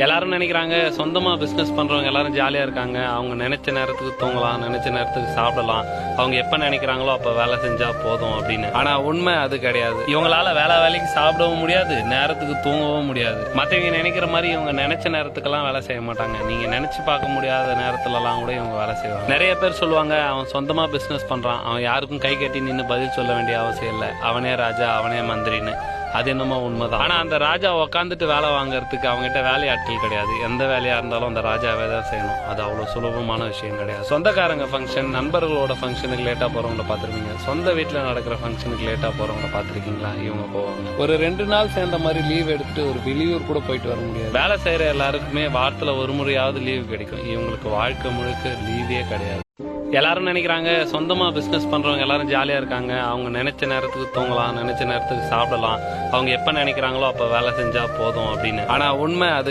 எல்லாரும் நினைக்கிறாங்க சொந்தமா பிசினஸ் பண்றவங்க எல்லாரும் ஜாலியா இருக்காங்க. அவங்க நினைச்ச நேரத்துக்கு தூங்கலாம், நினைச்ச நேரத்துக்கு சாப்பிடலாம், அவங்க எப்ப நினைக்கிறாங்களோ அப்ப வேலை செஞ்சா போதும் அப்படின்னு. ஆனா உண்மை அது கிடையாது. இவங்களால வேலைக்கு சாப்பிடவும் முடியாது, நேரத்துக்கு தூங்கவும் முடியாது. மத்தவங்க நினைக்கிற மாதிரி இவங்க நினைச்ச நேரத்துக்கெல்லாம் வேலை செய்ய மாட்டாங்க. நீங்க நினைச்சு பார்க்க முடியாத நேரத்துல எல்லாம் கூட இவங்க வேலை செய்வாங்க. நிறைய பேர் சொல்லுவாங்க, அவன் சொந்தமா பிசினஸ் பண்றான், அவன் யாருக்கும் கை கட்டி நின்று பதில் சொல்ல வேண்டிய அவசியம் இல்லை, அவனே ராஜா அவனே மந்திரின்னு. அது என்னமோ உண்மைதான். ஆனா அந்த ராஜா உக்காந்துட்டு வேலை வாங்குறதுக்கு அவங்ககிட்ட வேலையாட்கள் கிடையாது. எந்த வேலையா இருந்தாலும் அந்த ராஜாவே தான் செய்யணும். அது அவ்வளவு சுலபமான விஷயம் கிடையாது. சொந்தக்காரங்க ஃபங்க்ஷன், நண்பர்களோட ஃபங்க்ஷனுக்கு லேட்டா போறவங்கள பாத்துருக்கீங்க. சொந்த வீட்டுல நடக்கிற ஃபங்க்ஷனுக்கு லேட்டா போறவங்கள பாத்துருக்கீங்களா? இவங்க போவாங்க. ஒரு 2 நாள் சேர்ந்த மாதிரி லீவ் எடுத்துட்டு ஒரு வெளியூர் கூட போயிட்டு வர முடியாது. வேலை செய்யற எல்லாருக்குமே வாரத்துல ஒரு முறையாவது லீவ் கிடைக்கும். இவங்களுக்கு வாழ்க்கை முழுக்க லீவே கிடையாது. எல்லாரும் நினைக்கிறாங்க சொந்தமா பிசினஸ் பண்றவங்க எல்லாரும் ஜாலியா இருக்காங்க. அவங்க நினைச்ச நேரத்துக்கு தூங்கலாம், நினைச்ச நேரத்துக்கு சாப்பிடலாம், அவங்க எப்ப நினைக்கிறாங்களோ அப்ப வேலை செஞ்சா போதும் அப்படின்னு. ஆனா உண்மை அது